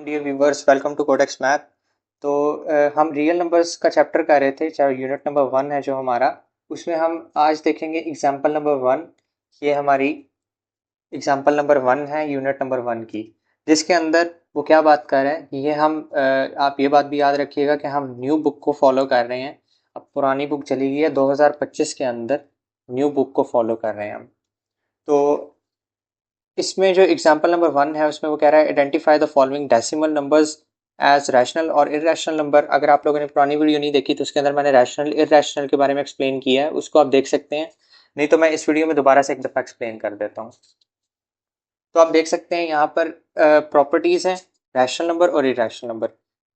Dear viewers, welcome to Codex math. तो हम real numbers का चैप्टर कर रहे थे, चाहे यूनिट नंबर 1 है जो हमारा। उसमें हम आज देखेंगे एग्जाम्पल नंबर 1। ये हमारी एग्जाम्पल नंबर 1 है यूनिट नंबर 1 की, जिसके अंदर वो क्या बात कर रहे हैं। ये हम आप ये बात भी याद रखिएगा कि हम न्यू बुक को फॉलो कर रहे हैं। अब पुरानी बुक चली गई है 2025 के अंदर, न्यू बुक को फॉलो कर रहे हैं हम। तो इसमें जो एग्जाम्पल नंबर 1 है उसमें वो कह रहा है identify the following decimal numbers as rational और इरेशनल नंबर। अगर आप लोगों ने पुरानी वीडियो नहीं देखी तो उसके अंदर मैंने रैशनल इरेशनल के बारे में एक्सप्लेन किया है, उसको आप देख सकते हैं। नहीं तो मैं इस वीडियो में दोबारा से एक दफ़ा एक्सप्लेन कर देता हूँ। तो आप देख सकते हैं यहाँ पर प्रॉपर्टीज़ हैं रैशनल नंबर और irrational number.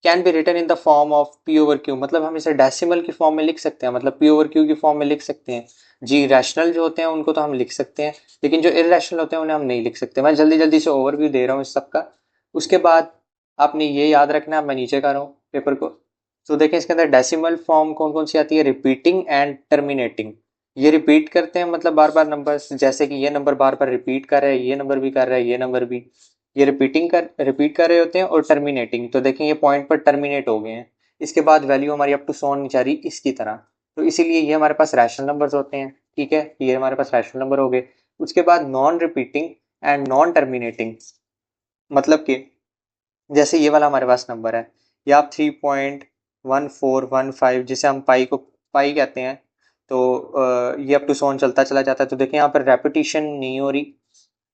Can be written in the form of p over q, मतलब हम इसे डेसिमल की फॉर्म में लिख सकते हैं, मतलब पी ओवर क्यू की फॉर्म में लिख सकते हैं। जी रैशनल जो होते हैं उनको तो हम लिख सकते हैं, लेकिन जो इरेशनल होते हैं उन्हें हम नहीं लिख सकते। मैं जल्दी जल्दी से ओवरव्यू दे रहा हूँ इस सब का। उसके बाद आपने ये याद रखना, मैं नीचे कर रहा हूँ पेपर को। तो देखें इसके अंदर डेसिमल फॉर्म कौन कौन सी आती है, रिपीटिंग एंड टर्मिनेटिंग। ये रिपीट करते हैं, मतलब बार बार नंबर्स, जैसे कि ये नंबर बार बार रिपीट कर रहा है, ये नंबर भी कर रहा है, ये नंबर भी। ये रिपीट कर रहे होते हैं। और टर्मिनेटिंग, तो देखें ये पॉइंट पर टर्मिनेट हो गए हैं। इसके बाद वैल्यू हमारी अप टू सो ऑन जा रही इसकी तरह। तो इसीलिए ये हमारे पास रैशनल नंबर्स होते हैं। ठीक है, ये हमारे पास रैशनल नंबर हो गए। उसके बाद non repeating and non terminating, मतलब कि जैसे ये वाला हमारे पास नंबर है, या आप 3.1415 जिसे हम पाई कहते हैं। तो ये अप टू सोन चलता चला जाता है। तो देखें यहाँ पर रेपिटेशन नहीं हो रही,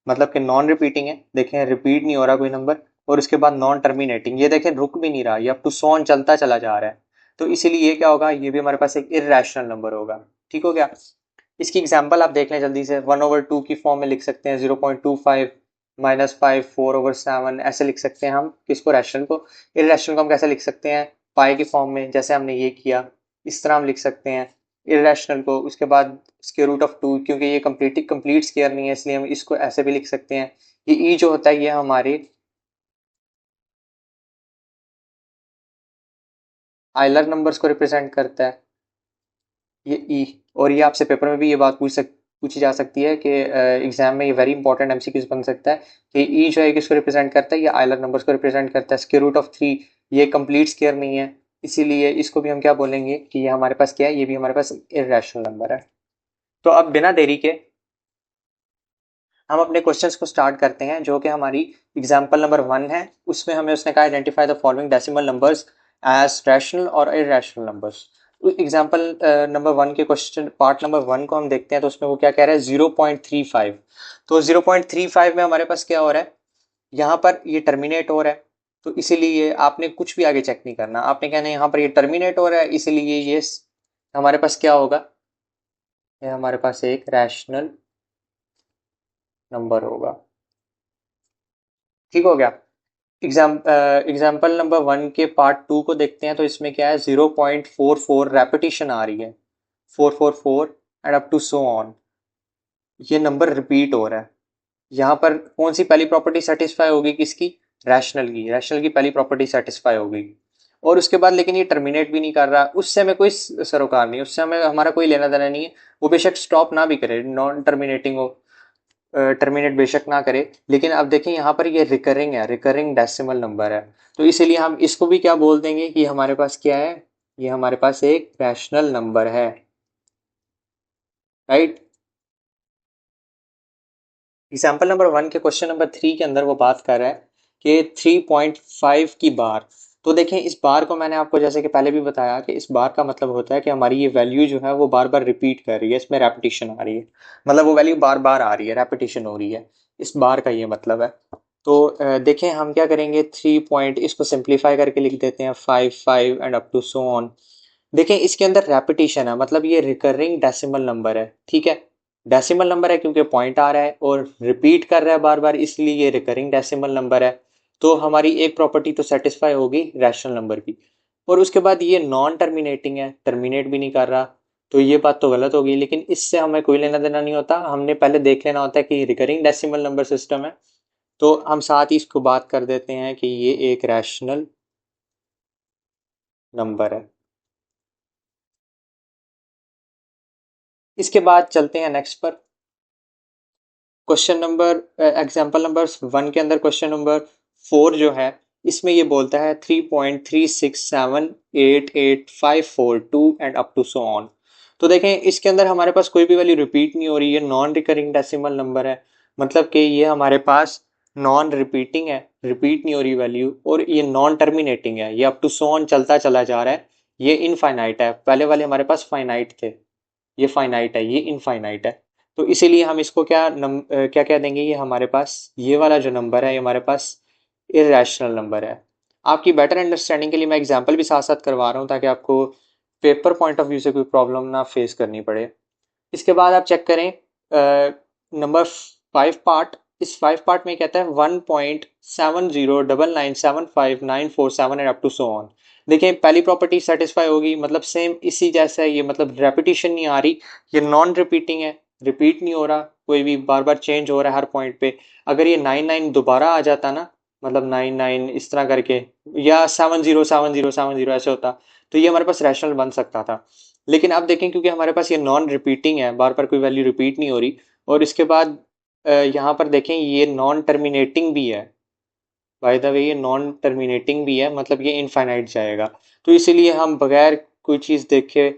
मतलब कि नॉन रिपीटिंग है। देखें रिपीट नहीं हो रहा कोई नंबर। और उसके बाद नॉन टर्मिनेटिंग, ये देखें रुक भी नहीं रहा, ये अप टू सोन चलता चला जा रहा है। तो इसीलिए ये क्या होगा, ये भी हमारे पास एक इरेशनल नंबर होगा। ठीक हो गया। इसकी एग्जाम्पल आप देख लें जल्दी से। 1/2 की फॉर्म में लिख सकते हैं, 0.25 -5 4/7 ऐसे लिख सकते हैं हम किसको, रैशनल को। इरेशनल को हम कैसे लिख सकते हैं, पाई की फॉर्म में, जैसे हमने ये किया। इस तरह हम लिख सकते हैं इरेशनल को। उसके बाद स्क्वायर रूट ऑफ 2, क्योंकि ये कंप्लीट स्क्वायर नहीं है इसलिए हम इसको ऐसे भी लिख सकते हैं। ये ई जो होता है ये हमारे आइलर नंबर्स को रिप्रेजेंट करता है, ये ई। और ये आपसे पेपर में भी ये बात पूछी जा सकती है कि एग्जाम में ये वेरी इंपॉर्टेंट एमसीक्यूज बन सकता है कि ई जो है किसको रिप्रेजेंट करता है, ये आइलर नंबर्स को रिप्रेजेंट करता है। स्क्वायर रूट ऑफ 3 ये कंप्लीट स्क्वायर नहीं है, इसीलिए इसको भी हम क्या बोलेंगे कि ये हमारे पास क्या है, ये भी हमारे पास इरेशनल नंबर है। तो अब बिना देरी के हम अपने क्वेश्चंस को स्टार्ट करते हैं, जो कि हमारी एग्जाम्पल नंबर 1 है। उसमें हमें उसने कहा identify the following decimal numbers as rational और इरेशनल नंबर्स। एग्जाम्पल नंबर 1 के क्वेश्चन पार्ट नंबर 1 को हम देखते हैं। तो उसमें वो क्या कह रहा है, 0.35। तो 0.35 में हमारे पास क्या हो रहा है, यहाँ पर ये टर्मिनेट हो रहा है। तो इसीलिए आपने कुछ भी आगे चेक नहीं करना, आपने कहना है यहाँ पर ये टर्मिनेट हो रहा है, इसीलिए ये हमारे पास क्या होगा, ये हमारे पास एक रैशनल नंबर होगा। ठीक हो गया। एग्जाम्पल नंबर 1 के पार्ट 2 को देखते हैं। तो इसमें क्या है, 0.44 रेपिटेशन आ रही है, 444 and up to so on. ये नंबर रिपीट हो रहा है। यहाँ पर कौन सी पहली प्रॉपर्टी सेटिस्फाई होगी, किसकी, रैशनल की पहली प्रॉपर्टी सेटिस्फाई होगी। और उसके बाद लेकिन ये टर्मिनेट भी नहीं कर रहा, उससे हमें कोई सरोकार नहीं, उससे हमें हमारा कोई लेना देना नहीं है। वो बेशक स्टॉप ना भी करे, नॉन टर्मिनेटिंग हो, टर्मिनेट बेशक ना करे, लेकिन अब देखें यहाँ पर ये रिकरिंग है, रिकरिंग डेसिमल नंबर है। तो इसीलिए हम इसको भी क्या बोल देंगे कि हमारे पास क्या है, ये हमारे पास एक रैशनल नंबर है। राइट। एग्जाम्पल नंबर 1 के क्वेश्चन नंबर 3 के अंदर वो बात कर रहा है कि 3.5 की बार। तो देखें इस बार को मैंने आपको जैसे कि पहले भी बताया कि इस बार का मतलब होता है कि हमारी ये वैल्यू जो है वो बार बार रिपीट कर रही है, इसमें रेपिटेशन आ रही है, मतलब वो वैल्यू बार बार आ रही है, रेपिटेशन हो रही है। इस बार का ये मतलब है। तो देखें हम क्या करेंगे, 3 पॉइंट इसको सिंप्लीफाई करके लिख देते हैं 5 and up to so on. देखें इसके अंदर रेपिटेशन है, मतलब ये रिकरिंग डेसिमल नंबर है। ठीक है, डेसिमल नंबर है क्योंकि पॉइंट आ रहा है और रिपीट कर रहा है बार बार, इसलिए ये रिकरिंग डेसिमल नंबर है। तो हमारी एक प्रॉपर्टी तो सेटिस्फाई होगी रैशनल नंबर की। और उसके बाद ये नॉन टर्मिनेटिंग है, टर्मिनेट भी नहीं कर रहा, तो ये बात तो गलत होगी। लेकिन इससे हमें कोई लेना देना नहीं होता, हमने पहले देख लेना होता है कि रिकरिंग डेसिमल नंबर सिस्टम है। तो हम साथ ही इसको बात कर देते हैं कि ये एक रैशनल नंबर है। इसके बाद चलते हैं नेक्स्ट पर। क्वेश्चन नंबर एग्जाम्पल नंबर 1 के अंदर क्वेश्चन नंबर 4 जो है इसमें ये बोलता है 3.36788542 and up to so on. तो देखें इसके अंदर हमारे पास कोई भी वैल्यू रिपीट नहीं हो रही, ये नॉन रिकरिंग डेसिमल नंबर है, मतलब कि ये हमारे पास नॉन रिपीटिंग है, रिपीट नहीं हो रही वैल्यू, और ये नॉन टर्मिनेटिंग है, ये अप टू सो ऑन चलता चला जा रहा है, ये इनफाइनाइट है। पहले वाले हमारे पास फाइनाइट थे, ये फाइनाइट है, ये इनफाइनाइट है। तो इसीलिए हम इसको क्या कह देंगे, ये हमारे पास ये वाला जो नंबर है ये हमारे पास इरेशनल नंबर है। आपकी बेटर अंडरस्टैंडिंग के लिए मैं एग्जांपल भी साथ साथ करवा रहा हूँ ताकि आपको पेपर पॉइंट ऑफ व्यू से कोई प्रॉब्लम ना फेस करनी पड़े। इसके बाद आप चेक करें नंबर 5 पार्ट। इस 5 पार्ट में कहता है 1.70997594 and up to so on. देखिए पहली प्रॉपर्टी सेटिस्फाई होगी, मतलब सेम इसी जैसा है ये, मतलब रेपिटेशन नहीं आ रही, ये नॉन रिपीटिंग है, रिपीट नहीं हो रहा, कोई भी बार बार चेंज हो रहा है हर पॉइंट पे। अगर ये 99 दोबारा आ जाता ना, मतलब 99 इस तरह करके, या 707070 ऐसे होता, तो ये हमारे पास रैशनल बन सकता था। लेकिन अब देखें क्योंकि हमारे पास ये नॉन रिपीटिंग है, बार बार कोई वैल्यू रिपीट नहीं हो रही, और इसके बाद यहाँ पर देखें ये नॉन टर्मिनेटिंग भी है, बाय द वे ये नॉन टर्मिनेटिंग भी है, मतलब ये इनफाइनाइट जाएगा। तो इसीलिए हम बगैर कोई चीज़ देखे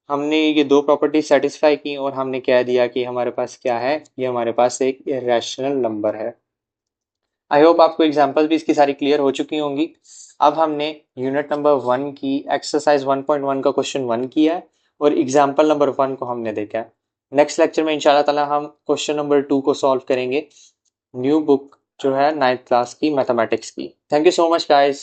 हमने ये दो प्रॉपर्टी सेटिस्फाई की और हमने कह दिया कि हमारे पास क्या है, ये हमारे पास एक इरेशनल नंबर है। आई होप आपको एग्जांपल भी इसकी सारी क्लियर हो चुकी होंगी। अब हमने यूनिट नंबर 1 की एक्सरसाइज 1.1 का क्वेश्चन 1 किया है और एग्जांपल नंबर 1 को हमने देखा है। नेक्स्ट लेक्चर में इंशाल्लाह ताला हम क्वेश्चन नंबर 2 को सॉल्व करेंगे, न्यू बुक जो है 9th क्लास की मैथमेटिक्स की। Thank you so much guys.